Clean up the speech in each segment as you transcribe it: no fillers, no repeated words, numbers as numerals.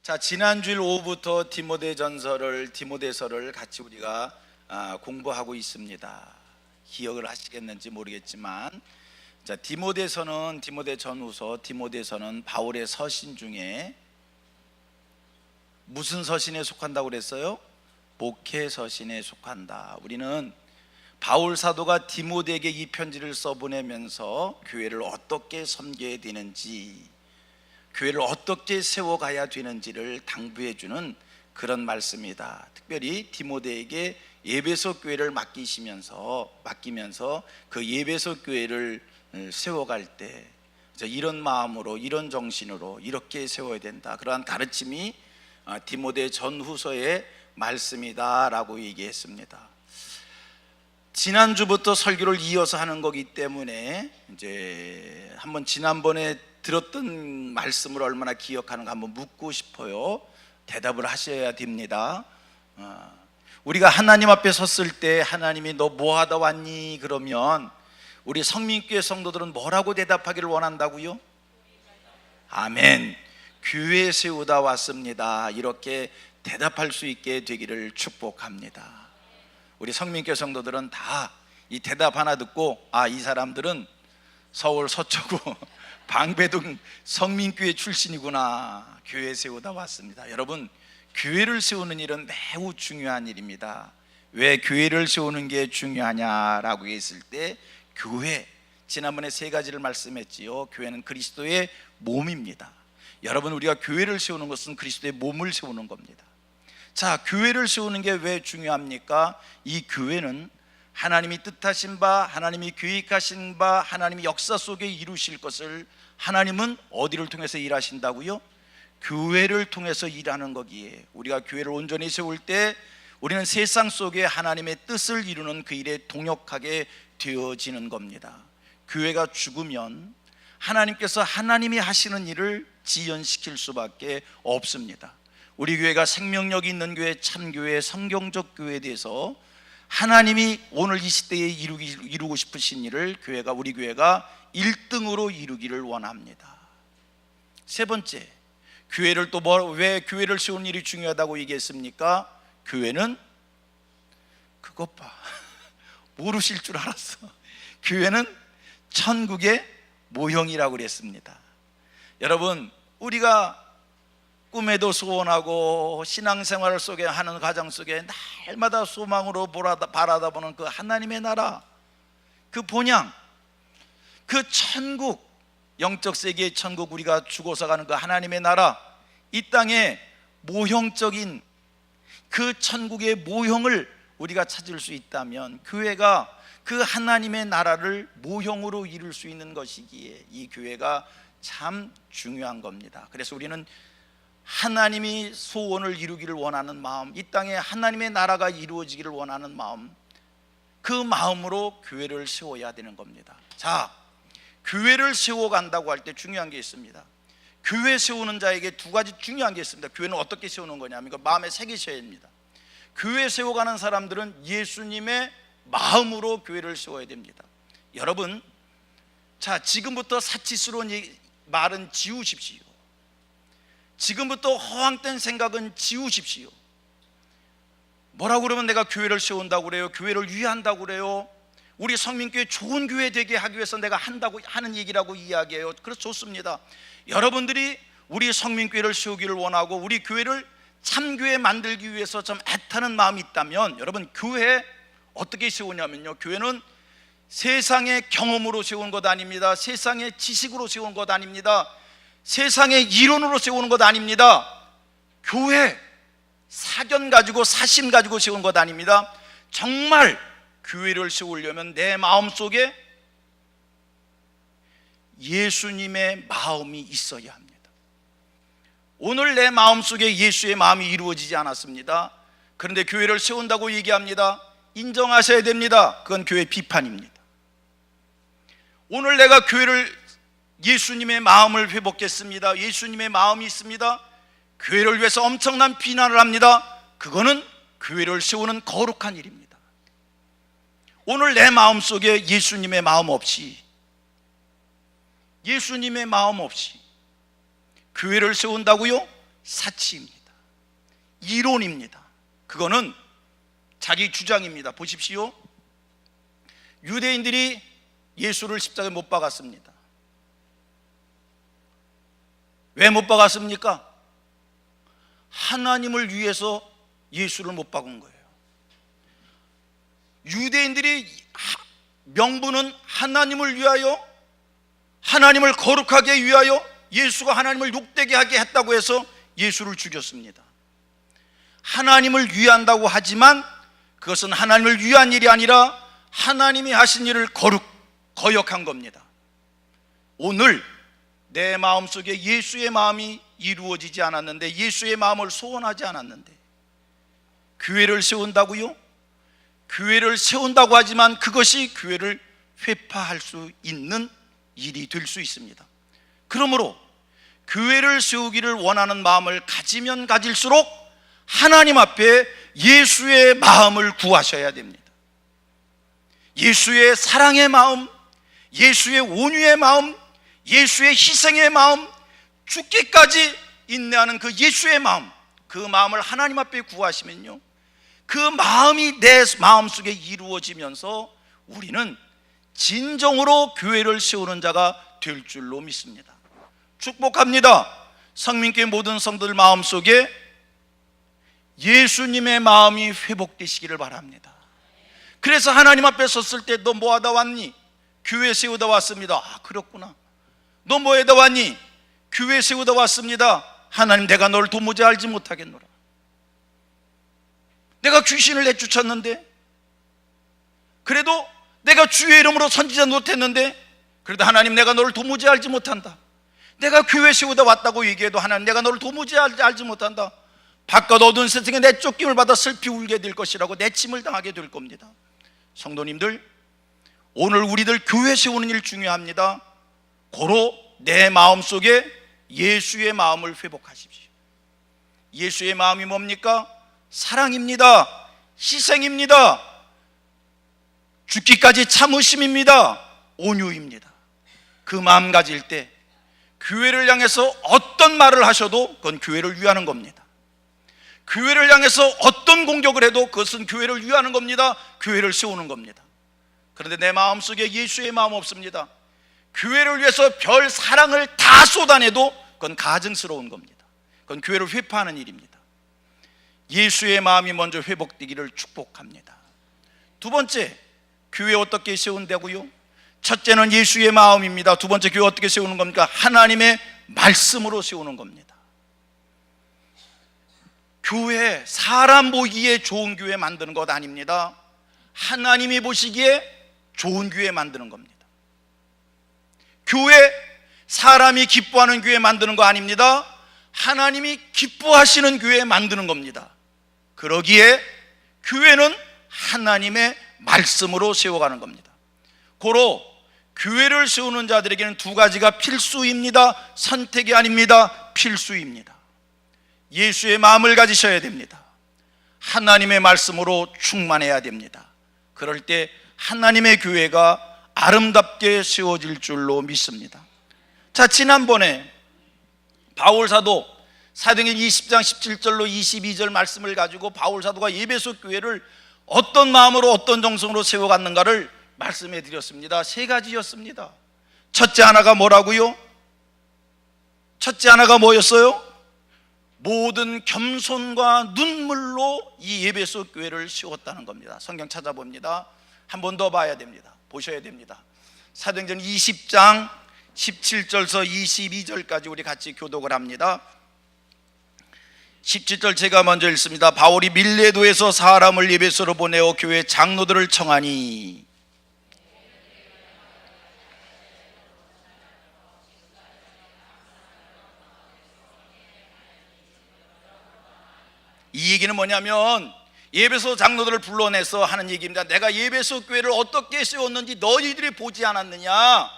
자, 지난주일 오후부터 디모데서를 같이 우리가 공부하고 있습니다. 기억을 하시겠는지 모르겠지만, 자, 디모데서는 바울의 서신 중에 무슨 서신에 속한다고 그랬어요? 목회 서신에 속한다. 우리는 바울 사도가 디모데에게 이 편지를 써보내면서 교회를 어떻게 섬겨야 되는지, 교회를 어떻게 세워가야 되는지를 당부해주는 그런 말씀이다. 특별히 디모데에게 에베소 교회를 맡기면서 그 에베소 교회를 세워갈 때 이런 마음으로, 이런 정신으로 이렇게 세워야 된다, 그러한 가르침이 디모데 전후서의 말씀이다라고 얘기했습니다. 지난주부터 설교를 이어서 하는 거기 때문에 이제 한번 지난번에 들었던 말씀을 얼마나 기억하는가 한번 묻고 싶어요. 대답을 하셔야 됩니다. 우리가 하나님 앞에 섰을 때 하나님이 너 뭐 하다 왔니? 그러면 우리 성민교회 성도들은 뭐라고 대답하기를 원한다고요? 아멘. 교회 세우다 왔습니다. 이렇게 대답할 수 있게 되기를 축복합니다. 우리 성민교회 성도들은 다 이 대답 하나 듣고, 이 사람들은 서울 서초구 방배동 성민교회 출신이구나. 교회 세우다 왔습니다. 여러분, 교회를 세우는 일은 매우 중요한 일입니다. 왜 교회를 세우는 게 중요하냐라고 했을 때, 교회, 지난번에 세 가지를 말씀했지요. 교회는 그리스도의 몸입니다. 여러분, 우리가 교회를 세우는 것은 그리스도의 몸을 세우는 겁니다. 자, 교회를 세우는 게 왜 중요합니까? 이 교회는 하나님이 뜻하신 바, 하나님이 계획하신 바, 하나님이 역사 속에 이루실 것을 하나님은 어디를 통해서 일하신다고요? 교회를 통해서 일하는 거기에, 우리가 교회를 온전히 세울 때 우리는 세상 속에 하나님의 뜻을 이루는 그 일에 동역하게 되어지는 겁니다. 교회가 죽으면 하나님께서 하나님이 하시는 일을 지연시킬 수밖에 없습니다. 우리 교회가 생명력이 있는 교회, 참교회, 성경적 교회에 대해서 하나님이 오늘 이 시대에 이루고 싶으신 일을 우리 교회가 1등으로 이루기를 원합니다. 세 번째, 교회를 또 왜 교회를 세우는 일이 중요하다고 얘기했습니까? 교회는 그것 봐, 모르실 줄 알았어. 교회는 천국의 모형이라고 그랬습니다. 여러분, 우리가 꿈에도 소원하고 신앙생활 속에 하는 과정 속에 날마다 소망으로 바라다보는 그 하나님의 나라, 그 본향, 그 천국, 영적 세계의 천국, 우리가 죽어서 가는 그 하나님의 나라, 이 땅의 모형적인 그 천국의 모형을 우리가 찾을 수 있다면, 교회가 그 하나님의 나라를 모형으로 이룰 수 있는 것이기에 이 교회가 참 중요한 겁니다. 그래서 우리는 하나님이 소원을 이루기를 원하는 마음, 이 땅에 하나님의 나라가 이루어지기를 원하는 마음, 그 마음으로 교회를 세워야 되는 겁니다. 자, 교회를 세워간다고 할 때 중요한 게 있습니다. 교회 세우는 자에게 두 가지 중요한 게 있습니다. 교회는 어떻게 세우는 거냐면, 이거 마음에 새기셔야 됩니다. 교회 세워가는 사람들은 예수님의 마음으로 교회를 세워야 됩니다. 여러분, 자, 지금부터 사치스러운 말은 지우십시오. 지금부터 허황된 생각은 지우십시오. 뭐라고 그러면 내가 교회를 세운다고 그래요? 교회를 위한다고 그래요? 우리 성민교회 좋은 교회 되게 하기 위해서 내가 한다고 하는 얘기라고 이야기해요. 그래서 좋습니다. 여러분들이 우리 성민교회를 세우기를 원하고 우리 교회를 참교회 만들기 위해서 좀 애타는 마음이 있다면, 여러분, 교회 어떻게 세우냐면요, 교회는 세상의 경험으로 세우는 것 아닙니다. 세상의 지식으로 세우는 것 아닙니다. 세상의 이론으로 세우는 것 아닙니다. 교회 사견 가지고 사심 가지고 세우는 것 아닙니다. 정말 교회를 세우려면 내 마음속에 예수님의 마음이 있어야 합니다. 오늘 내 마음속에 예수의 마음이 이루어지지 않았습니다. 그런데 교회를 세운다고 얘기합니다. 인정하셔야 됩니다. 그건 교회 비판입니다. 오늘 내가 교회를 예수님의 마음을 회복했습니다, 예수님의 마음이 있습니다, 교회를 위해서 엄청난 비난을 합니다. 그거는 교회를 세우는 거룩한 일입니다. 오늘 내 마음속에 예수님의 마음 없이 교회를 세운다고요? 사치입니다. 이론입니다. 그거는 자기 주장입니다. 보십시오. 유대인들이 예수를 십자가에 못 박았습니다. 왜 못 박았습니까? 하나님을 위해서 예수를 못 박은 거예요. 유대인들이 명분은 하나님을 위하여, 하나님을 거룩하게 위하여, 예수가 하나님을 욕되게 하게 했다고 해서 예수를 죽였습니다. 하나님을 위한다고 하지만 그것은 하나님을 위한 일이 아니라 하나님이 하신 일을 거역한 겁니다. 오늘 내 마음속에 예수의 마음이 이루어지지 않았는데, 예수의 마음을 소원하지 않았는데 교회를 세운다고요? 교회를 세운다고 하지만 그것이 교회를 회파할 수 있는 일이 될 수 있습니다. 그러므로 교회를 세우기를 원하는 마음을 가지면 가질수록 하나님 앞에 예수의 마음을 구하셔야 됩니다. 예수의 사랑의 마음, 예수의 온유의 마음, 예수의 희생의 마음, 죽기까지 인내하는 그 예수의 마음, 그 마음을 하나님 앞에 구하시면요, 그 마음이 내 마음속에 이루어지면서 우리는 진정으로 교회를 세우는 자가 될 줄로 믿습니다. 축복합니다. 성민교회 모든 성도들 마음속에 예수님의 마음이 회복되시기를 바랍니다. 그래서 하나님 앞에 섰을 때 너 뭐 하다 왔니? 교회 세우다 왔습니다. 아, 그렇구나. 너 뭐 하다 왔니? 교회 세우다 왔습니다. 하나님, 내가 너를 도무지 알지 못하겠노라. 내가 귀신을 내쫓았는데, 그래도 내가 주의 이름으로 선지자 노릇했는데, 그래도 하나님, 내가 너를 도무지 알지 못한다. 내가 교회 세우다 왔다고 얘기해도 하나님, 내가 너를 도무지 알지 못한다. 바깥 어두운 세상에 내쫓김을 받아 슬피 울게 될 것이라고 내침을 당하게 될 겁니다. 성도님들, 오늘 우리들 교회 세우는 일 중요합니다. 고로 내 마음속에 예수의 마음을 회복하십시오. 예수의 마음이 뭡니까? 사랑입니다. 희생입니다. 죽기까지 참으심입니다. 온유입니다. 그 마음 가질 때 교회를 향해서 어떤 말을 하셔도 그건 교회를 위하는 겁니다. 교회를 향해서 어떤 공격을 해도 그것은 교회를 위하는 겁니다. 교회를 세우는 겁니다. 그런데 내 마음속에 예수의 마음 없습니다. 교회를 위해서 별 사랑을 다 쏟아내도 그건 가증스러운 겁니다. 그건 교회를 회파하는 일입니다. 예수의 마음이 먼저 회복되기를 축복합니다. 두 번째, 교회 어떻게 세운다고요? 첫째는 예수의 마음입니다. 두 번째, 교회 어떻게 세우는 겁니까? 하나님의 말씀으로 세우는 겁니다. 교회, 사람 보기에 좋은 교회 만드는 것 아닙니다. 하나님이 보시기에 좋은 교회 만드는 겁니다. 교회, 사람이 기뻐하는 교회 만드는 거 아닙니다. 하나님이 기뻐하시는 교회 만드는 겁니다. 그러기에 교회는 하나님의 말씀으로 세워가는 겁니다. 고로 교회를 세우는 자들에게는 두 가지가 필수입니다. 선택이 아닙니다. 필수입니다. 예수의 마음을 가지셔야 됩니다. 하나님의 말씀으로 충만해야 됩니다. 그럴 때 하나님의 교회가 아름답게 세워질 줄로 믿습니다. 자, 지난번에 바울 사도 사도행전 20장 17절로 22절 말씀을 가지고 바울 사도가 에베소 교회를 어떤 마음으로 어떤 정성으로 세워갔는가를 말씀해 드렸습니다. 세 가지였습니다. 첫째 하나가 뭐라고요? 첫째 하나가 뭐였어요? 모든 겸손과 눈물로 이 에베소 교회를 세웠다는 겁니다. 성경 찾아봅니다. 한 번 더 봐야 됩니다. 보셔야 됩니다. 사도행전 20장 17절서 22절까지 우리 같이 교독을 합니다. 17절 제가 먼저 읽습니다. 바울이 밀레도에서 사람을 에베소로 보내어 교회 장로들을 청하니, 이 얘기는 뭐냐면 에베소 장로들을 불러내서 하는 얘기입니다. 내가 에베소 교회를 어떻게 세웠는지 너희들이 보지 않았느냐,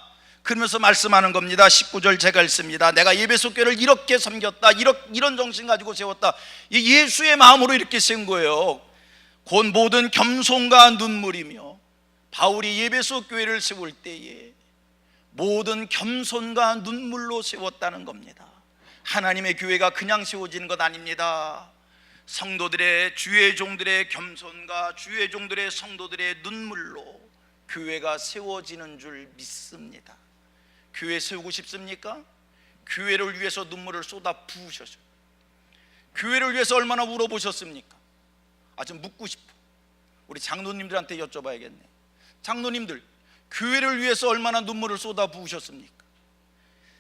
그러면서 말씀하는 겁니다. 19절 제가 읽습니다. 내가 에베소 교회를 이렇게 섬겼다, 이런 정신 가지고 세웠다. 예수의 마음으로 이렇게 세운 거예요. 곧 모든 겸손과 눈물이며, 바울이 에베소 교회를 세울 때에 모든 겸손과 눈물로 세웠다는 겁니다. 하나님의 교회가 그냥 세워지는 것 아닙니다. 성도들의, 주의 종들의 겸손과 주의 종들의 성도들의 눈물로 교회가 세워지는 줄 믿습니다. 교회 세우고 싶습니까? 교회를 위해서 눈물을 쏟아 부으셔서, 교회를 위해서 얼마나 울어보셨습니까? 좀 묻고 싶어. 우리 장로님들한테 여쭤봐야겠네. 장로님들, 교회를 위해서 얼마나 눈물을 쏟아 부으셨습니까?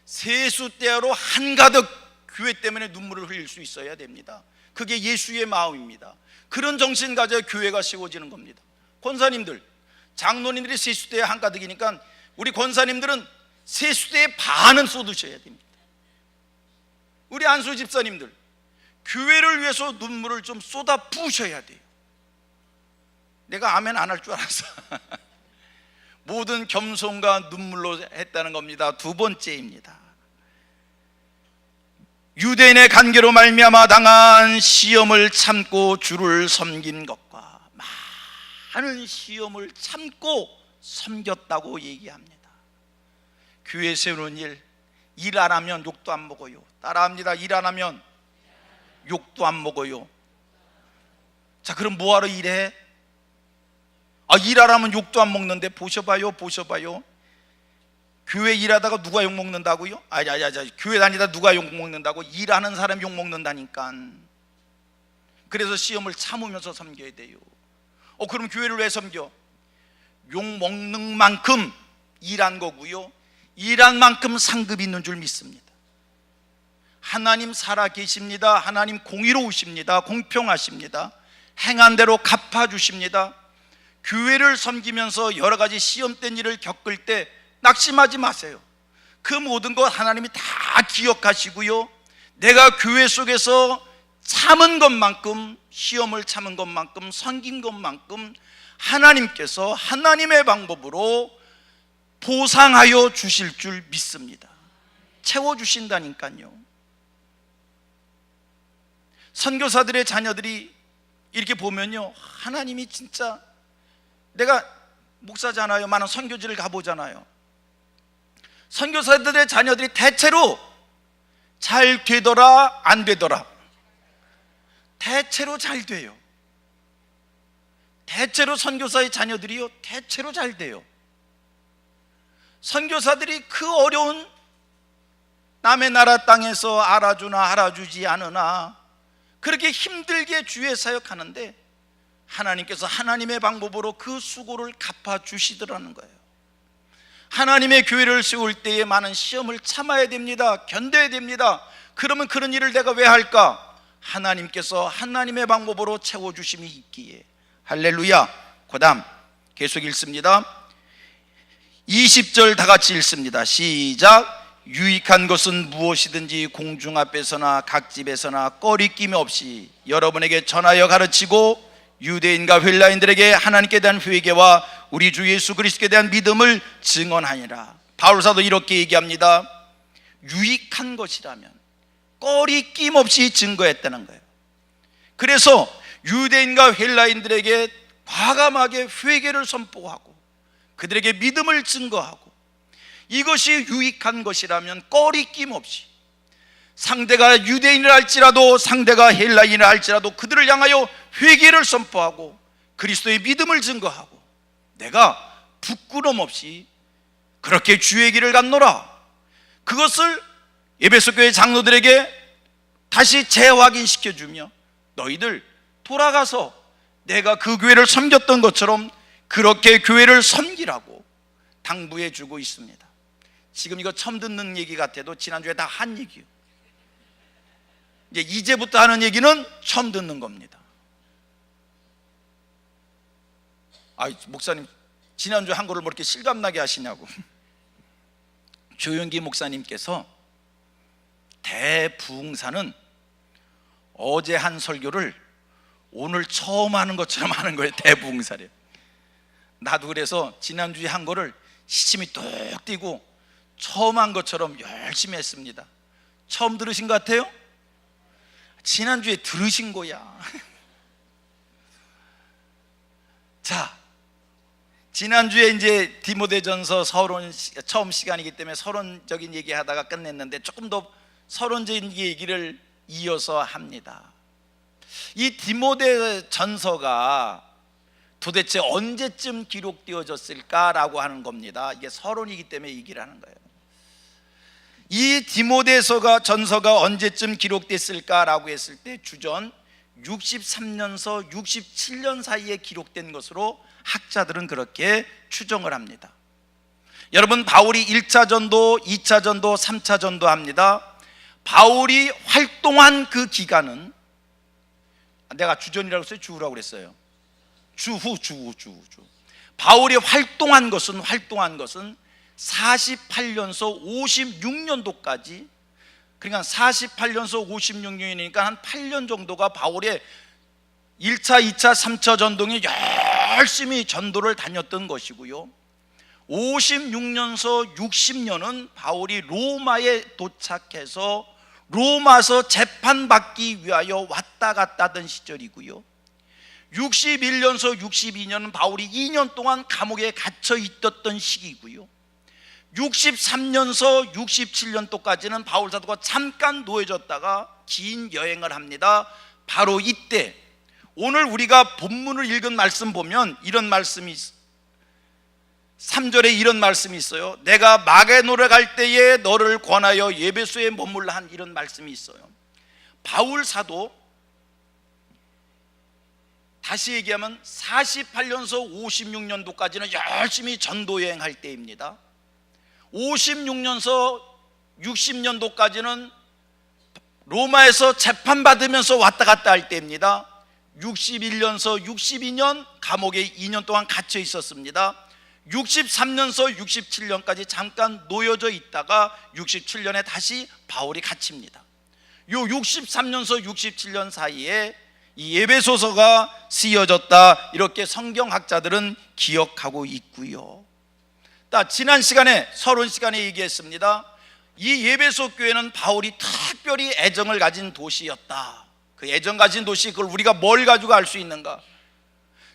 세숫대야로 한가득 교회 때문에 눈물을 흘릴 수 있어야 됩니다. 그게 예수의 마음입니다. 그런 정신 가져야 교회가 세워지는 겁니다. 권사님들, 장로님들이 세숫대야 한가득이니까 우리 권사님들은 세숫대의 반은 쏟으셔야 됩니다. 우리 안수 집사님들, 교회를 위해서 눈물을 좀 쏟아 부으셔야 돼요. 내가 아멘 안 할 줄 알았어. 모든 겸손과 눈물로 했다는 겁니다. 두 번째입니다. 유대인의 간계로 말미암아 당한 시험을 참고 주를 섬긴 것과 많은 시험을 참고 섬겼다고 얘기합니다. 교회 세우는 일 안 하면 욕도 안 먹어요. 따라합니다. 일 안 하면 욕도 안 먹어요. 자, 그럼 뭐하러 일해? 일 안 하면 욕도 안 먹는데 보셔봐요. 교회 일하다가 누가 욕 먹는다고요? 교회 다니다 누가 욕 먹는다고? 일하는 사람 욕 먹는다니까. 그래서 시험을 참으면서 섬겨야 돼요. 그럼 교회를 왜 섬겨? 욕 먹는 만큼 일한 거고요, 일한 만큼 상급이 있는 줄 믿습니다. 하나님 살아 계십니다. 하나님 공의로우십니다. 공평하십니다. 행한 대로 갚아주십니다. 교회를 섬기면서 여러 가지 시험된 일을 겪을 때 낙심하지 마세요. 그 모든 것 하나님이 다 기억하시고요, 내가 교회 속에서 참은 것만큼, 시험을 참은 것만큼, 섬긴 것만큼 하나님께서 하나님의 방법으로 보상하여 주실 줄 믿습니다. 채워주신다니까요. 선교사들의 자녀들이 이렇게 보면요, 하나님이 진짜, 내가 목사잖아요. 많은 선교지를 가보잖아요. 선교사들의 자녀들이 대체로 잘 되더라 안 되더라. 대체로 잘 돼요. 대체로 선교사의 자녀들이요, 대체로 잘 돼요. 선교사들이 그 어려운 남의 나라 땅에서 알아주나 알아주지 않으나 그렇게 힘들게 주의 사역하는데 하나님께서 하나님의 방법으로 그 수고를 갚아주시더라는 거예요. 하나님의 교회를 세울 때에 많은 시험을 참아야 됩니다. 견뎌야 됩니다. 그러면 그런 일을 내가 왜 할까? 하나님께서 하나님의 방법으로 채워주심이 있기에. 할렐루야. 그 다음 계속 읽습니다. 20절 다 같이 읽습니다. 시작. 유익한 것은 무엇이든지 공중 앞에서나 각 집에서나 꺼리낌 없이 여러분에게 전하여 가르치고 유대인과 헬라인들에게 하나님께 대한 회개와 우리 주 예수 그리스도에 대한 믿음을 증언하니라. 바울 사도 이렇게 얘기합니다. 유익한 것이라면 꺼리낌 없이 증거했다는 거예요. 그래서 유대인과 헬라인들에게 과감하게 회개를 선포하고 그들에게 믿음을 증거하고, 이것이 유익한 것이라면 꺼리낌 없이 상대가 유대인을 할지라도 상대가 헬라인을 할지라도 그들을 향하여 회개를 선포하고 그리스도의 믿음을 증거하고 내가 부끄럼 없이 그렇게 주의 길을 갔노라. 그것을 에베소 교회 장로들에게 다시 재확인시켜주며 너희들 돌아가서 내가 그 교회를 섬겼던 것처럼 그렇게 교회를 섬기라고 당부해 주고 있습니다. 지금 이거 처음 듣는 얘기 같아도 지난주에 다 한 얘기예요. 이제부터 하는 얘기는 처음 듣는 겁니다. 목사님 지난주에 한 거를 뭐 이렇게 실감나게 하시냐고. 조영기 목사님께서 대부흥사는 어제 한 설교를 오늘 처음 하는 것처럼 하는 거예요. 대부흥사래요. 나도 그래서 지난주에 한 거를 시침이 뚝 띄고 처음 한 것처럼 열심히 했습니다. 처음 들으신 것 같아요? 지난주에 들으신 거야. 자, 지난주에 이제 디모데전서 서론 처음 시간이기 때문에 서론적인 얘기하다가 끝냈는데 조금 더 서론적인 얘기를 이어서 합니다. 이 디모데 전서가 도대체 언제쯤 기록되어졌을까라고 하는 겁니다. 이게 서론이기 때문에 얘기를 하는 거예요. 이 디모데서가 전서가 언제쯤 기록됐을까라고 했을 때 주전 63년서 67년 사이에 기록된 것으로 학자들은 그렇게 추정을 합니다. 여러분, 바울이 1차 전도, 2차 전도, 3차 전도 합니다. 바울이 활동한 그 기간은, 내가 주전이라고 했어요? 주후라고 그랬어요? 주후. 바울이 활동한 것은 48년서 56년도까지, 그러니까 48년서 56년이니까 한 8년 정도가 바울의 1차, 2차, 3차 전동에 열심히 전도를 다녔던 것이고요, 56년서 60년은 바울이 로마에 도착해서 로마서 재판받기 위하여 왔다 갔다 하던 시절이고요, 61년서 62년은 바울이 2년 동안 감옥에 갇혀 있었던 시기고요, 63년서 67년도까지는 바울 사도가 잠깐 놓여졌다가 긴 여행을 합니다. 바로 이때 오늘 우리가 본문을 읽은 말씀 보면 이런 말씀이 3절에 이런 말씀이 있어요. 내가 마게도냐 갈 때에 너를 권하여 에베소에 머물라 한 이런 말씀이 있어요. 바울 사도, 다시 얘기하면 48년서 56년도까지는 열심히 전도 여행할 때입니다. 56년서 60년도까지는 로마에서 재판받으면서 왔다 갔다 할 때입니다. 61년서 62년 감옥에 2년 동안 갇혀 있었습니다. 63년서 67년까지 잠깐 놓여져 있다가 67년에 다시 바울이 갇힙니다. 요 63년서 67년 사이에 이 에베소서가 쓰여졌다, 이렇게 성경학자들은 기억하고 있고요. 지난 시간에, 서론 시간에 얘기했습니다. 이 에베소 교회는 바울이 특별히 애정을 가진 도시였다. 그 애정 가진 도시, 그걸 우리가 뭘 가지고 알 수 있는가?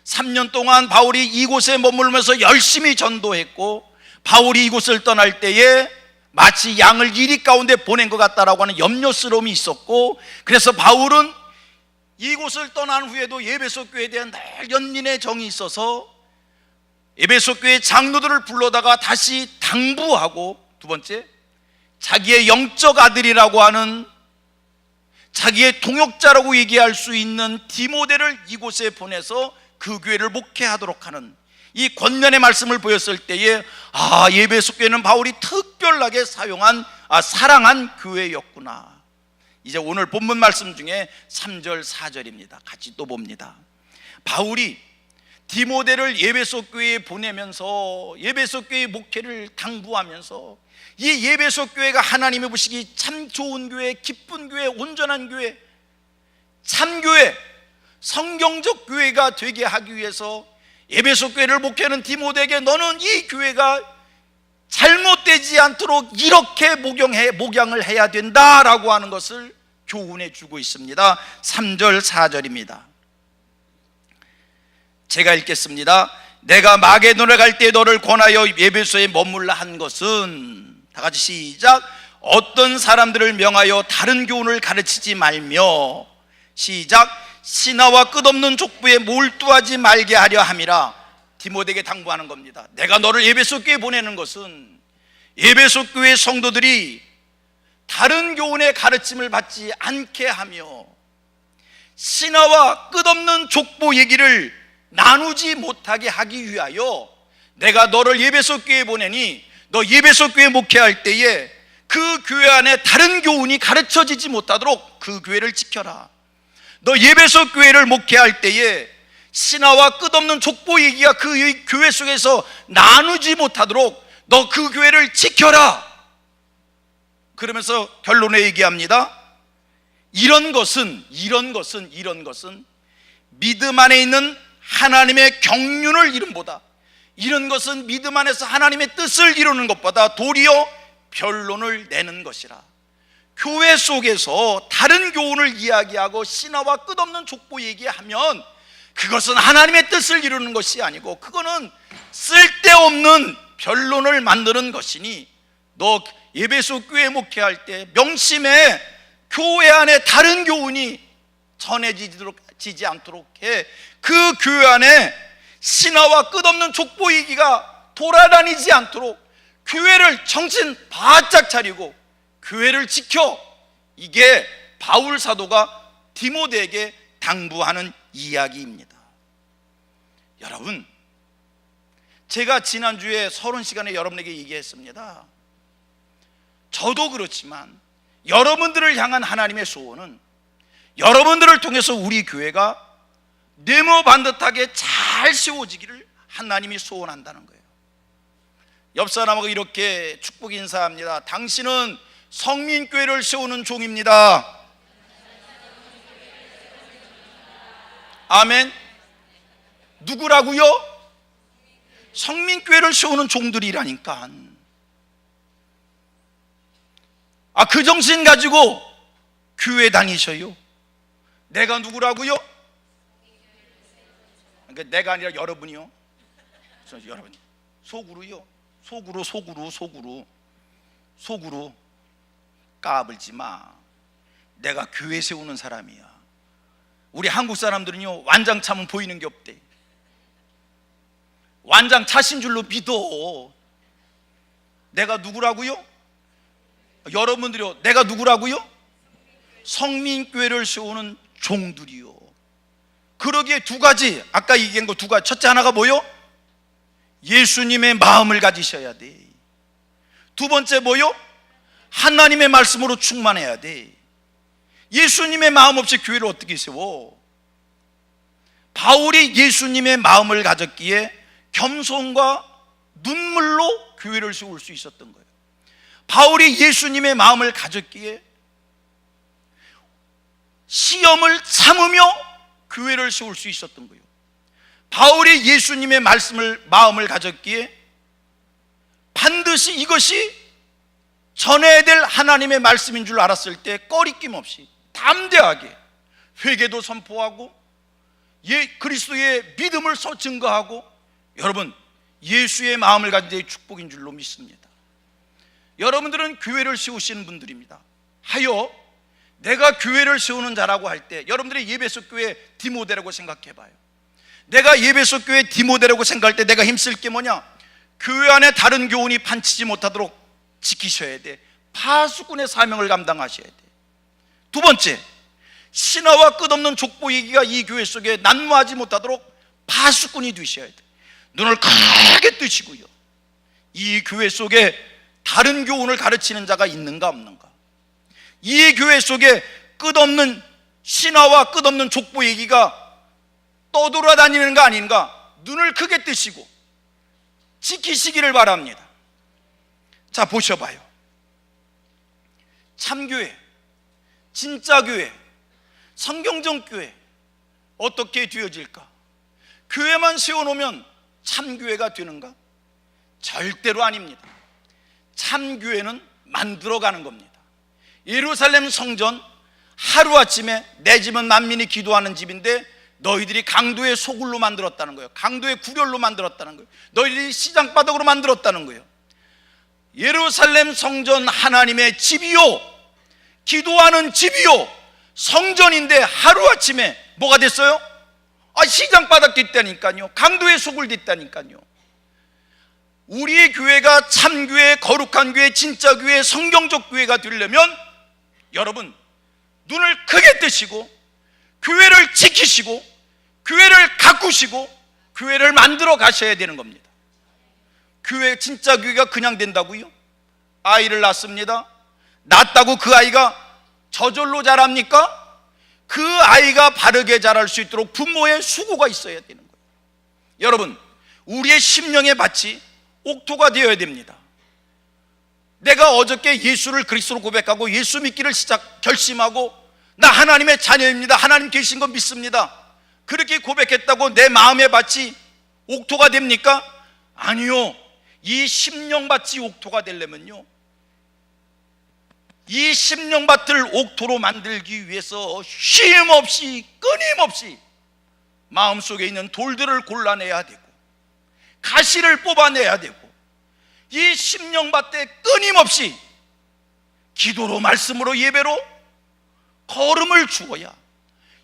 3년 동안 바울이 이곳에 머물면서 열심히 전도했고, 바울이 이곳을 떠날 때에 마치 양을 이리 가운데 보낸 것 같다라고 하는 염려스러움이 있었고, 그래서 바울은 이곳을 떠난 후에도 에베소 교회에 대한 늘 연민의 정이 있어서 에베소 교회 장로들을 불러다가 다시 당부하고, 두 번째, 자기의 영적 아들이라고 하는, 자기의 동역자라고 얘기할 수 있는 디모데를 이곳에 보내서 그 교회를 목회하도록 하는 이 권면의 말씀을 보였을 때에, 에베소 교회는 바울이 특별하게 사랑한 교회였구나. 이제 오늘 본문 말씀 중에 3절 4절입니다. 같이 또 봅니다. 바울이 디모데를 에베소 교회에 보내면서 에베소 교회의 목회를 당부하면서, 이 에베소 교회가 하나님이 보시기 참 좋은 교회, 기쁜 교회, 온전한 교회, 참교회, 성경적 교회가 되게 하기 위해서 에베소 교회를 목회하는 디모데에게 너는 이 교회가 잘못되지 않도록 이렇게 목양을 해야 된다라고 하는 것을 교훈해 주고 있습니다. 3절 4절입니다. 제가 읽겠습니다. 내가 마게도냐 갈 때 너를 권하여 에베소에 머물라 한 것은, 다 같이 시작, 어떤 사람들을 명하여 다른 교훈을 가르치지 말며, 시작, 신하와 끝없는 족부에 몰두하지 말게 하려 함이라. 디모데에게 당부하는 겁니다. 내가 너를 에베소 교회에 보내는 것은 에베소 교회 성도들이 다른 교훈의 가르침을 받지 않게 하며, 신하와 끝없는 족보 얘기를 나누지 못하게 하기 위하여 내가 너를 에베소 교회에 보내니, 너 에베소 교회 목회할 때에 그 교회 안에 다른 교훈이 가르쳐지지 못하도록 그 교회를 지켜라. 너 에베소 교회를 목회할 때에 신하와 끝없는 족보 얘기가 그 교회 속에서 나누지 못하도록 너 그 교회를 지켜라. 그러면서 결론에 얘기합니다. 이런 것은 믿음 안에 있는 하나님의 경륜을 이름보다, 이런 것은 믿음 안에서 하나님의 뜻을 이루는 것보다 도리어 변론을 내는 것이라. 교회 속에서 다른 교훈을 이야기하고 신하와 끝없는 족보 얘기하면 그것은 하나님의 뜻을 이루는 것이 아니고 그거는 쓸데없는 변론을 만드는 것이니 너 예배소 교회 목회할 때 명심해 교회 안에 다른 교훈이 전해지지 않도록 해. 그 교회 안에 신화와 끝없는 족보이기가 돌아다니지 않도록 교회를 정신 바짝 차리고 교회를 지켜. 이게 바울 사도가 디모데에게 당부하는 이야기입니다. 여러분, 제가 지난주에 서론 시간에 여러분에게 얘기했습니다. 저도 그렇지만 여러분들을 향한 하나님의 소원은 여러분들을 통해서 우리 교회가 네모 반듯하게 잘 세워지기를 하나님이 소원한다는 거예요. 옆 사람하고 이렇게 축복 인사합니다. 당신은 성민교회를 세우는 종입니다. 아멘. 누구라고요? 성민교회를 세우는 종들이라니까. 그 정신 가지고 교회 다니셔요. 내가 누구라고요? 그러니까 내가 아니라 여러분이요. 여러분 속으로요. 속으로 까불지 마. 내가 교회 세우는 사람이야. 우리 한국 사람들은요, 완장 차면 보이는 게 없대. 완장 차신 줄로 믿어. 내가 누구라고요? 여러분들이요, 내가 누구라고요? 성민교회를 세우는 종들이요. 그러기에 두 가지, 아까 얘기한 거 두 가지. 첫째 하나가 뭐요? 예수님의 마음을 가지셔야 돼. 두 번째 뭐요? 하나님의 말씀으로 충만해야 돼. 예수님의 마음 없이 교회를 어떻게 세워? 바울이 예수님의 마음을 가졌기에 겸손과 눈물로 교회를 세울 수 있었던 거예요. 바울이 예수님의 마음을 가졌기에 시험을 참으며 교회를 세울 수 있었던 거예요. 바울이 예수님의 마음을 가졌기에 반드시 이것이 전해야 될 하나님의 말씀인 줄 알았을 때 꺼리낌 없이 담대하게 회개도 선포하고 그리스도의 믿음을 증거하고, 여러분, 예수의 마음을 가진 자의 축복인 줄로 믿습니다. 여러분들은 교회를 세우시는 분들입니다. 하여 내가 교회를 세우는 자라고 할 때 여러분들이 예배소 교회 디모데라고 생각해 봐요. 내가 예배소 교회 디모데라고 생각할 때 내가 힘쓸 게 뭐냐? 교회 안에 다른 교훈이 판치지 못하도록 지키셔야 돼. 파수꾼의 사명을 감당하셔야 돼. 두 번째, 신화와 끝없는 족보 얘기가 이 교회 속에 난무하지 못하도록 파수꾼이 되셔야 돼. 눈을 크게 뜨시고요, 이 교회 속에 다른 교훈을 가르치는 자가 있는가 없는가, 이 교회 속에 끝없는 신화와 끝없는 족보 얘기가 떠돌아다니는가 아닌가 눈을 크게 뜨시고 지키시기를 바랍니다. 자, 보셔봐요. 참교회, 진짜 교회, 성경적 교회 어떻게 되어질까? 교회만 세워놓으면 참교회가 되는가? 절대로 아닙니다. 참교회는 만들어가는 겁니다. 예루살렘 성전 하루아침에 내 집은 만민이 기도하는 집인데 너희들이 강도의 소굴로 만들었다는 거예요. 강도의 구렬로 만들었다는 거예요. 너희들이 시장바닥으로 만들었다는 거예요. 예루살렘 성전 하나님의 집이요, 기도하는 집이요, 성전인데 하루아침에 뭐가 됐어요? 시장바닥 됐다니까요. 강도의 소굴 됐다니까요. 우리의 교회가 참교회, 거룩한 교회, 진짜 교회, 성경적 교회가 되려면 여러분, 눈을 크게 뜨시고 교회를 지키시고 교회를 가꾸시고 교회를 만들어 가셔야 되는 겁니다. 교회, 진짜 교회가 그냥 된다고요? 아이를 낳습니다. 낳았다고 그 아이가 저절로 자랍니까? 그 아이가 바르게 자랄 수 있도록 부모의 수고가 있어야 되는 거예요. 여러분, 우리의 심령의 밭이 옥토가 되어야 됩니다. 내가 어저께 예수를 그리스도로 고백하고 예수 믿기를 결심하고 나 하나님의 자녀입니다, 하나님 계신 거 믿습니다, 그렇게 고백했다고 내 마음의 밭이 옥토가 됩니까? 아니요. 이 심령밭이 옥토가 되려면요, 이 심령밭을 옥토로 만들기 위해서 쉼없이 끊임없이 마음속에 있는 돌들을 골라내야 되고 가시를 뽑아내야 되고 이 심령밭에 끊임없이 기도로, 말씀으로, 예배로 걸음을 주어야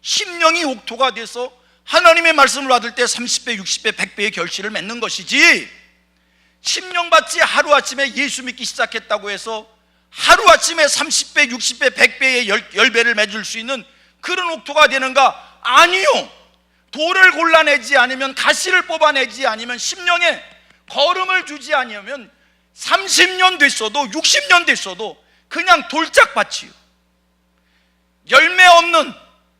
심령이 옥토가 돼서 하나님의 말씀을 받을 때 30배, 60배, 100배의 결실을 맺는 것이지, 심령받지 하루아침에 예수 믿기 시작했다고 해서 하루아침에 30배, 60배, 100배의 열배를 맺을 수 있는 그런 옥토가 되는가? 아니요. 돌을 골라내지 않으면, 가시를 뽑아내지 않으면, 심령에 걸음을 주지 않으면 30년 됐어도 60년 됐어도 그냥 돌짝밭이요, 열매 없는,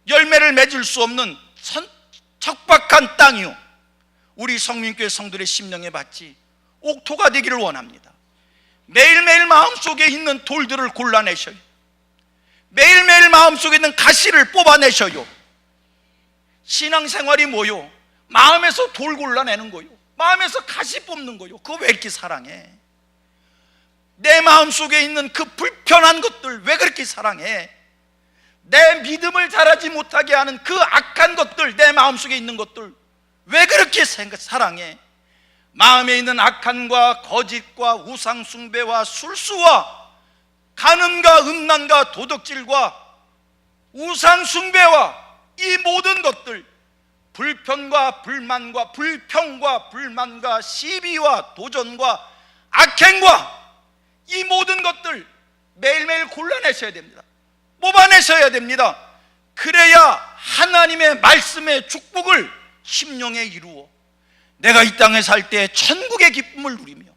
열매를 맺을 수 없는 척박한 땅이요, 우리 성민교회 성도들의 심령의 밭이 옥토가 되기를 원합니다. 매일매일 마음속에 있는 돌들을 골라내셔요. 매일매일 마음속에 있는 가시를 뽑아내셔요. 신앙생활이 뭐요? 마음에서 돌 골라내는 거요, 마음에서 가시 뽑는 거요. 그거 왜 이렇게 사랑해? 내 마음속에 있는 그 불편한 것들 왜 그렇게 사랑해? 내 믿음을 자라지 못하게 하는 그 악한 것들, 내 마음속에 있는 것들 왜 그렇게 사랑해? 마음에 있는 악함과 거짓과 우상숭배와 술수와 간음과 음란과 도덕질과 우상숭배와 이 모든 것들, 불평과 불만과 시비와 도전과 악행과 이 모든 것들 매일매일 골라내셔야 됩니다. 뽑아내셔야 됩니다. 그래야 하나님의 말씀의 축복을 심령에 이루어 내가 이 땅에 살 때 천국의 기쁨을 누리며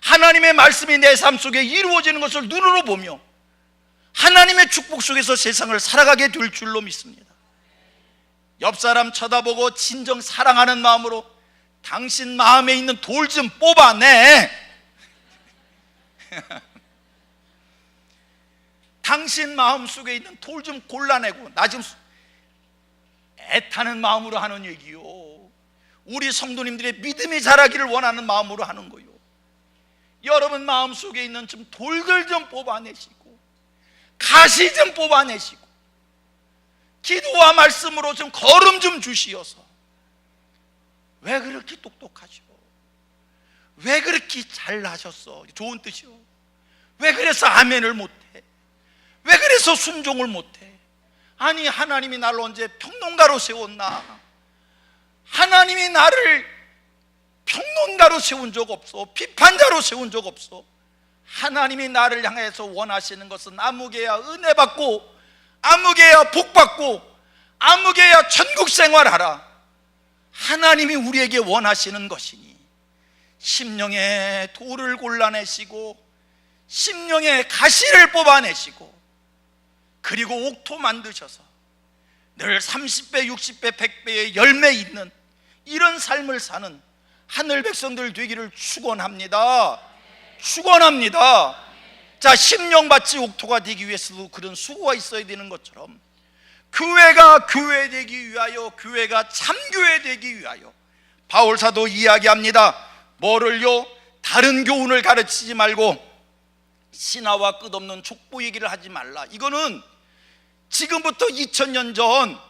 하나님의 말씀이 내 삶 속에 이루어지는 것을 눈으로 보며 하나님의 축복 속에서 세상을 살아가게 될 줄로 믿습니다. 옆 사람 쳐다보고 진정 사랑하는 마음으로 당신 마음에 있는 돌 좀 뽑아내. 당신 마음속에 있는 돌 좀 골라내고, 나 지금 애타는 마음으로 하는 얘기요, 우리 성도님들의 믿음이 자라기를 원하는 마음으로 하는 거요. 여러분 마음속에 있는 좀 돌들 좀 뽑아내시고 가시 좀 뽑아내시고 기도와 말씀으로 좀 걸음 좀 주시어서, 왜 그렇게 똑똑하죠? 왜 그렇게 잘나셨어? 좋은 뜻이요. 왜 그래서 아멘을 못해? 왜 그래서 순종을 못해? 아니, 하나님이 나를 언제 평론가로 세웠나? 하나님이 나를 평론가로 세운 적 없어. 비판자로 세운 적 없어. 하나님이 나를 향해서 원하시는 것은 아무개야 은혜 받고, 아무개야 복 받고, 아무개야 천국 생활하라. 하나님이 우리에게 원하시는 것이니 심령의 돌을 골라내시고 심령의 가시를 뽑아내시고 그리고 옥토 만드셔서 늘 30배, 60배, 100배의 열매 있는 이런 삶을 사는 하늘 백성들 되기를 축원합니다. 축원합니다. 자, 심령밭이 옥토가 되기 위해서도 그런 수고가 있어야 되는 것처럼 교회가 교회 되기 위하여, 교회가 참교회 되기 위하여 바울 사도 이야기합니다. 뭐를요? 다른 교훈을 가르치지 말고 신화와 끝없는 족보 얘기를 하지 말라. 이거는 지금부터 2000년 전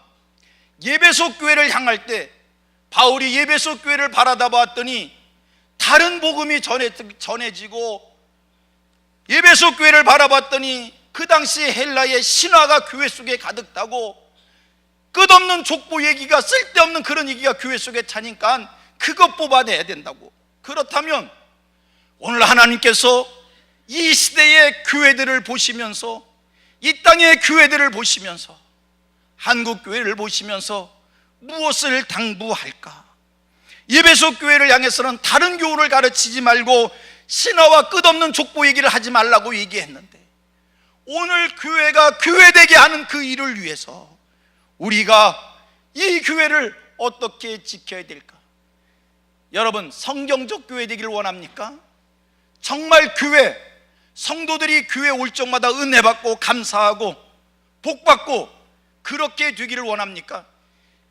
예배소 교회를 향할 때 바울이 예배소 교회를 바라다 봤더니 다른 복음이 전해지고, 예배소 교회를 바라봤더니 그 당시 헬라의 신화가 교회 속에 가득 타고 끝없는 족보 얘기가, 쓸데없는 그런 얘기가 교회 속에 차니까 그것 뽑아내야 된다고. 그렇다면 오늘 하나님께서 이 시대의 교회들을 보시면서, 이 땅의 교회들을 보시면서, 한국 교회를 보시면서 무엇을 당부할까? 예배소 교회를 향해서는 다른 교훈을 가르치지 말고 신화와 끝없는 족보 얘기를 하지 말라고 얘기했는데, 오늘 교회가 교회되게 하는 그 일을 위해서 우리가 이 교회를 어떻게 지켜야 될까? 여러분, 성경적 교회 되기를 원합니까? 정말 교회, 성도들이 교회 올 적마다 은혜 받고 감사하고 복 받고 그렇게 되기를 원합니까?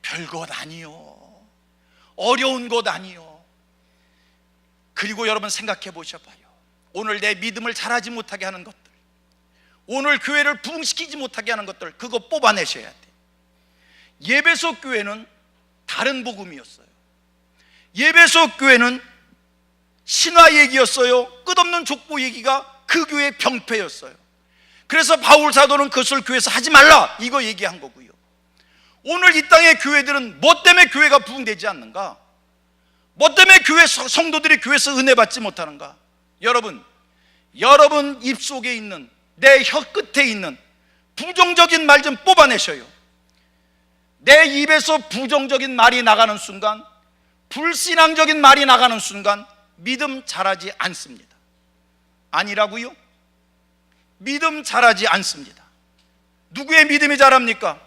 별것 아니요, 어려운 것 아니요. 그리고 여러분 생각해 보셔봐요. 오늘 내 믿음을 자라지 못하게 하는 것들, 오늘 교회를 부흥시키지 못하게 하는 것들, 그거 뽑아내셔야 돼. 예배소 교회는 다른 복음이었어요. 예배소 교회는 신화 얘기였어요. 끝없는 족보 얘기가 그 교회의 병폐였어요. 그래서 바울 사도는 그것을 교회에서 하지 말라 이거 얘기한 거고요. 오늘 이 땅의 교회들은 뭐 때문에 교회가 부흥되지 않는가? 뭐 때문에 교회 성도들이 교회에서 은혜 받지 못하는가? 여러분 입속에 있는, 내 혀 끝에 있는 부정적인 말 좀 뽑아내셔요. 내 입에서 부정적인 말이 나가는 순간, 불신앙적인 말이 나가는 순간 믿음 자라지 않습니다. 아니라고요? 믿음 자라지 않습니다. 누구의 믿음이 자랍니까?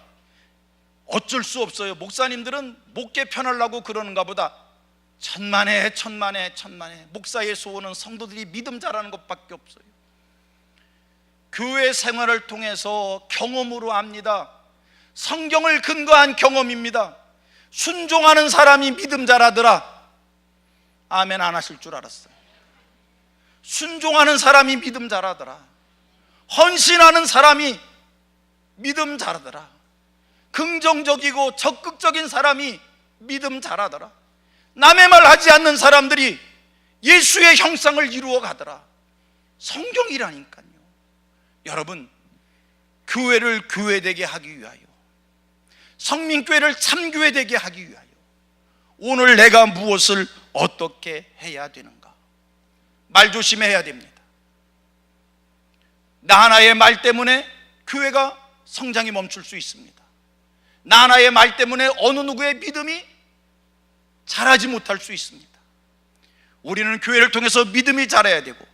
어쩔 수 없어요. 목사님들은 목회 편하려고 그러는가 보다. 천만에 목사의 소원은 성도들이 믿음 자라는 것밖에 없어요. 교회 생활을 통해서 경험으로 압니다. 성경을 근거한 경험입니다. 순종하는 사람이 믿음 자라더라. 아멘 안 하실 줄 알았어요. 순종하는 사람이 믿음 자라더라. 헌신하는 사람이 믿음 자라더라. 긍정적이고 적극적인 사람이 믿음 자라더라. 남의 말 하지 않는 사람들이 예수의 형상을 이루어 가더라. 성경이라니까요. 여러분, 교회를 교회되게 하기 위하여, 성민교회를 참교회되게 하기 위하여 오늘 내가 무엇을 어떻게 해야 되는가? 말 조심해야 됩니다. 나 하나의 말 때문에 교회가 성장이 멈출 수 있습니다. 나 하나의 말 때문에 어느 누구의 믿음이 자라지 못할 수 있습니다. 우리는 교회를 통해서 믿음이 자라야 되고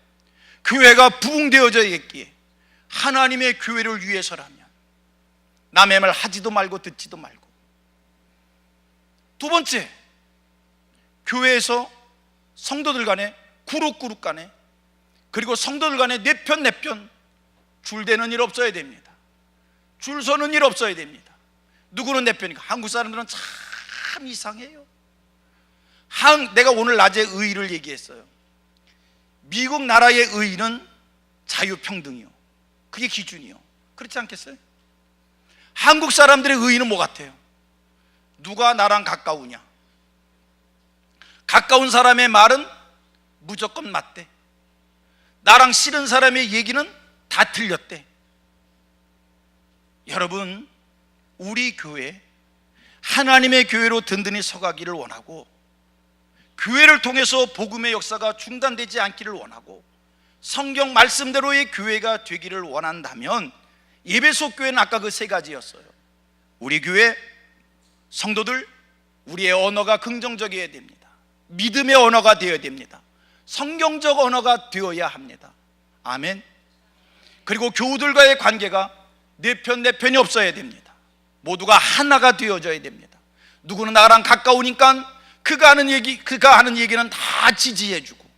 교회가 부흥되어져야겠기에 하나님의 교회를 위해서라면 남의 말 하지도 말고 듣지도 말고. 두 번째, 교회에서 성도들 간에 그룹 간에, 그리고 성도들 간에 내 편 줄대는 일 없어야 됩니다. 줄 서는 일 없어야 됩니다. 누구는 내 편이니까. 한국 사람들은 참 이상해요. 내가 오늘 낮에 의의를 얘기했어요. 미국 나라의 의의는 자유평등이요, 그게 기준이요. 그렇지 않겠어요? 한국 사람들의 의의는 뭐 같아요? 누가 나랑 가까우냐? 가까운 사람의 말은 무조건 맞대. 나랑 싫은 사람의 얘기는 다 틀렸대. 여러분, 우리 교회, 하나님의 교회로 든든히 서가기를 원하고, 교회를 통해서 복음의 역사가 중단되지 않기를 원하고, 성경 말씀대로의 교회가 되기를 원한다면 예배소 교회는 아까 그 세 가지였어요. 우리 교회 성도들, 우리의 언어가 긍정적이어야 됩니다. 믿음의 언어가 되어야 됩니다. 성경적 언어가 되어야 합니다. 아멘. 그리고 교우들과의 관계가 내 편이 없어야 됩니다. 모두가 하나가 되어져야 됩니다. 누구는 나랑 가까우니까 그가 하는 얘기는 다 지지해주고,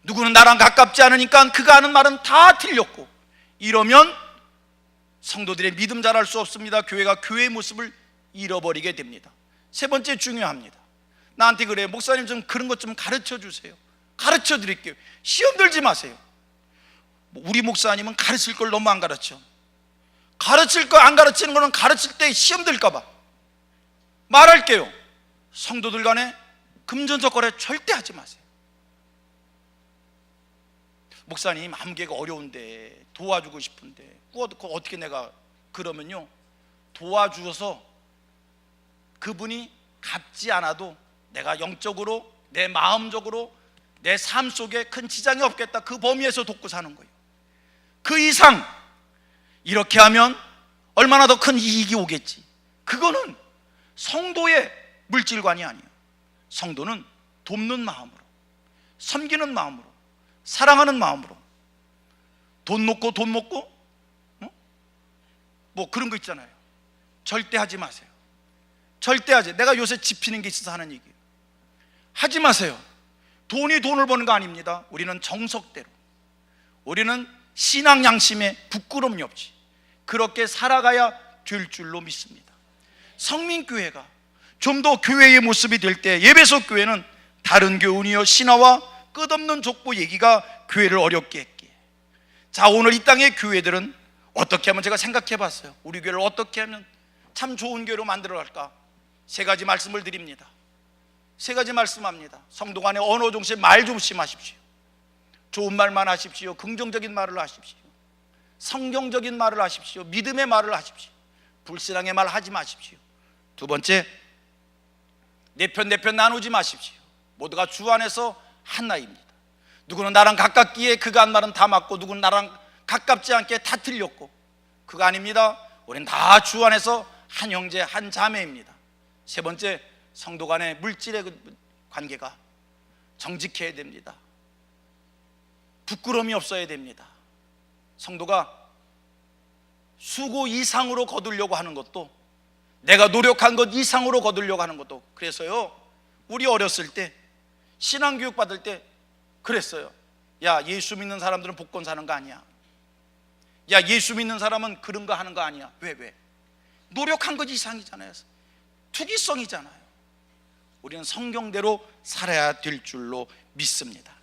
누구는 나랑 가깝지 않으니까 그가 하는 말은 다 틀렸고, 이러면 성도들의 믿음 자랄 수 없습니다. 교회가 교회의 모습을 잃어버리게 됩니다. 세 번째 중요합니다. 나한테 그래요. 목사님 좀 그런 것 좀 가르쳐 주세요. 가르쳐 드릴게요. 시험 들지 마세요. 우리 목사님은 가르칠 걸 너무 안 가르쳐. 가르칠 거 안 가르치는 거는 가르칠 때 시험 들까 봐. 말할게요. 성도들 간에 금전적 거래 절대 하지 마세요. 목사님 암기가 어려운데 도와주고 싶은데 어떻게 내가, 그러면요, 도와주어서 그분이 갚지 않아도 내가 영적으로, 내 마음적으로, 내 삶 속에 큰 지장이 없겠다, 그 범위에서 돕고 사는 거예요. 그 이상 이렇게 하면 얼마나 더 큰 이익이 오겠지. 그거는 성도의 물질관이 아니에요. 성도는 돕는 마음으로, 섬기는 마음으로, 사랑하는 마음으로. 돈 놓고 뭐 그런 거 있잖아요. 절대 하지 마세요. 내가 요새 짚히는 게 있어서 하는 얘기예요. 하지 마세요. 돈이 돈을 버는 거 아닙니다. 우리는 정석대로, 우리는 신앙 양심에 부끄러움이 없이 그렇게 살아가야 될 줄로 믿습니다. 성민교회가 좀 더 교회의 모습이 될 때, 예배소 교회는 다른 교훈이요 신화와 끝없는 족보 얘기가 교회를 어렵게 했기에, 자, 오늘 이 땅의 교회들은 어떻게 하면, 제가 생각해 봤어요. 우리 교회를 어떻게 하면 참 좋은 교회로 만들어 갈까? 세 가지 말씀을 드립니다. 세 가지 말씀합니다. 성도 간의 언어 중심, 말 조심하십시오. 좋은 말만 하십시오. 긍정적인 말을 하십시오. 성경적인 말을 하십시오. 믿음의 말을 하십시오. 불신앙의 말 하지 마십시오. 두 번째, 내 편 나누지 마십시오. 모두가 주 안에서 하나입니다. 누구는 나랑 가깝기에 그가 한 말은 다 맞고, 누구는 나랑 가깝지 않게 다 틀렸고, 그거 아닙니다. 우리는 다 주 안에서 한 형제 한 자매입니다. 세 번째, 성도 간의 물질의 관계가 정직해야 됩니다. 부끄러움이 없어야 됩니다. 성도가 수고 이상으로 거두려고 하는 것도, 내가 노력한 것 이상으로 거두려고 하는 것도, 그래서요, 우리 어렸을 때 신앙교육 받을 때 그랬어요. 야, 예수 믿는 사람들은 복권 사는 거 아니야. 야, 예수 믿는 사람은 그런 거 하는 거 아니야. 왜? 노력한 것 이상이잖아요. 투기성이잖아요. 우리는 성경대로 살아야 될 줄로 믿습니다.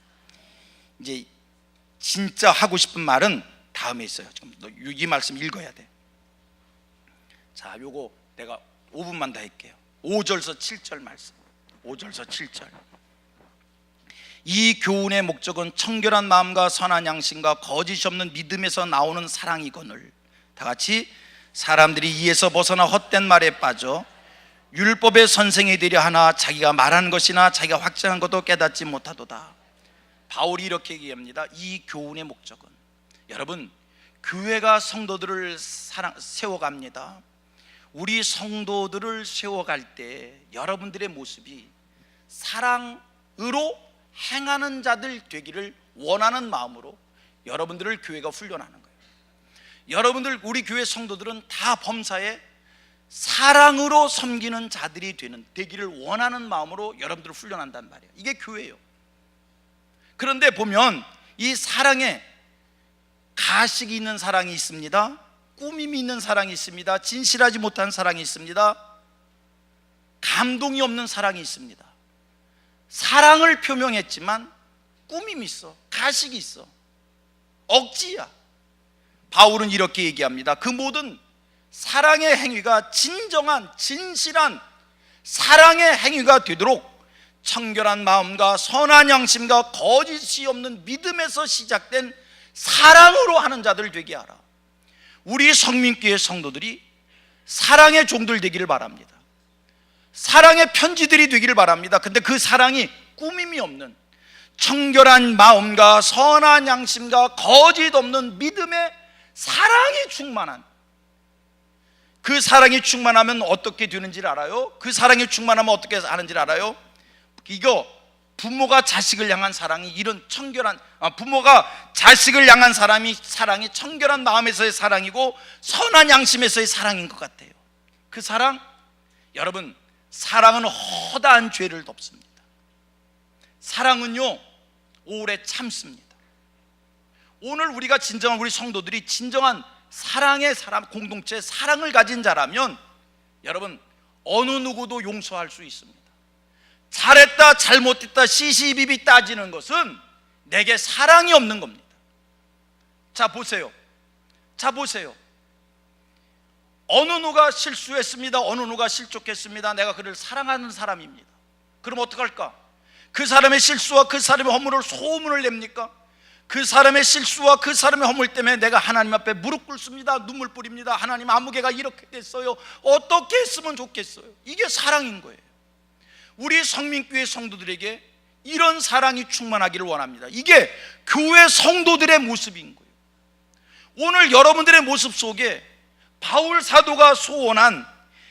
이제 진짜 하고 싶은 말은 다음에 있어요. 이 말씀 읽어야 돼. 자, 요거 내가 5분만 더 할게요. 5절서 7절 말씀. 5절서 7절. 이 교훈의 목적은 청결한 마음과 선한 양심과 거짓이 없는 믿음에서 나오는 사랑이거늘, 다 같이, 사람들이 이에서 벗어나 헛된 말에 빠져 율법의 선생이 되려 하나 자기가 말한 것이나 자기가 확증한 것도 깨닫지 못하도다. 바울이 이렇게 얘기합니다. 이 교훈의 목적은, 여러분, 교회가 성도들을 세워갑니다. 우리 성도들을 세워갈 때 여러분들의 모습이 사랑으로 행하는 자들 되기를 원하는 마음으로 여러분들을 교회가 훈련하는 거예요. 여러분들, 우리 교회 성도들은 다 범사에 사랑으로 섬기는 자들이 되기를 원하는 마음으로 여러분들을 훈련한단 말이에요. 이게 교회예요. 그런데 보면 이 사랑에 가식이 있는 사랑이 있습니다. 꾸밈이 있는 사랑이 있습니다. 진실하지 못한 사랑이 있습니다. 감동이 없는 사랑이 있습니다. 사랑을 표명했지만 꾸밈이 있어, 가식이 있어, 억지야. 바울은 이렇게 얘기합니다. 그 모든 사랑의 행위가 진정한 진실한 사랑의 행위가 되도록 청결한 마음과 선한 양심과 거짓이 없는 믿음에서 시작된 사랑으로 하는 자들 되게 하라. 우리 성민교회 성도들이 사랑의 종들 되기를 바랍니다. 사랑의 편지들이 되기를 바랍니다. 근데 그 사랑이 꾸밈이 없는 청결한 마음과 선한 양심과 거짓 없는 믿음의 사랑이 충만한, 그 사랑이 충만하면 어떻게 되는지를 알아요? 그 사랑이 충만하면 어떻게 하는지를 알아요? 이거 부모가 자식을 향한 사랑이 이런 청결한, 부모가 자식을 향한 사랑이 청결한 마음에서의 사랑이고 선한 양심에서의 사랑인 것 같아요. 그 사랑, 여러분, 사랑은 허다한 죄를 덮습니다. 사랑은요, 오래 참습니다. 오늘 우리가 진정한, 우리 성도들이 진정한 사랑의 사람, 공동체 사랑을 가진 자라면 여러분, 어느 누구도 용서할 수 있습니다. 잘했다 잘못했다 시시비비 따지는 것은 내게 사랑이 없는 겁니다. 자 보세요. 어느 누가 실수했습니다. 어느 누가 실족했습니다. 내가 그를 사랑하는 사람입니다. 그럼 어떡할까? 그 사람의 실수와 그 사람의 허물을 소문을 냅니까? 그 사람의 실수와 그 사람의 허물 때문에 내가 하나님 앞에 무릎 꿇습니다. 눈물 뿌립니다. 하나님, 아무개가 이렇게 됐어요. 어떻게 했으면 좋겠어요? 이게 사랑인 거예요. 우리 성민교회 성도들에게 이런 사랑이 충만하기를 원합니다. 이게 교회 성도들의 모습인 거예요. 오늘 여러분들의 모습 속에 바울 사도가 소원한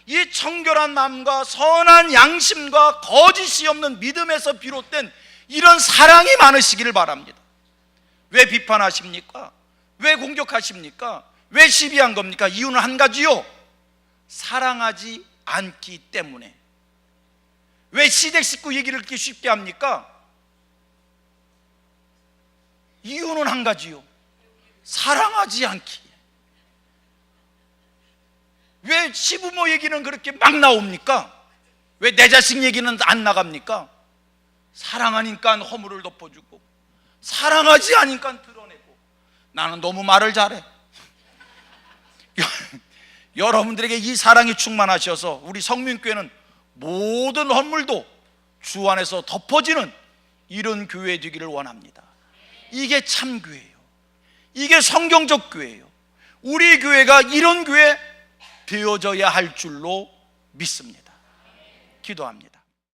이 청결한 마음과 선한 양심과 거짓이 없는 믿음에서 비롯된 이런 사랑이 많으시기를 바랍니다. 왜 비판하십니까? 왜 공격하십니까? 왜 시비한 겁니까? 이유는 한 가지요, 사랑하지 않기 때문에. 왜 시댁 식구 얘기를 그렇게 쉽게 합니까? 이유는 한 가지요, 사랑하지 않기. 왜 시부모 얘기는 그렇게 막 나옵니까? 왜 내 자식 얘기는 안 나갑니까? 사랑하니까 허물을 덮어주고, 사랑하지 않으니까 드러내고. 나는 너무 말을 잘해. 여러분들에게 이 사랑이 충만하셔서 우리 성민교회는 모든 허물도 주 안에서 덮어지는 이런 교회 되기를 원합니다. 이게 참 교회예요. 이게 성경적 교회예요. 우리 교회가 이런 교회 되어져야 할 줄로 믿습니다. 기도합니다.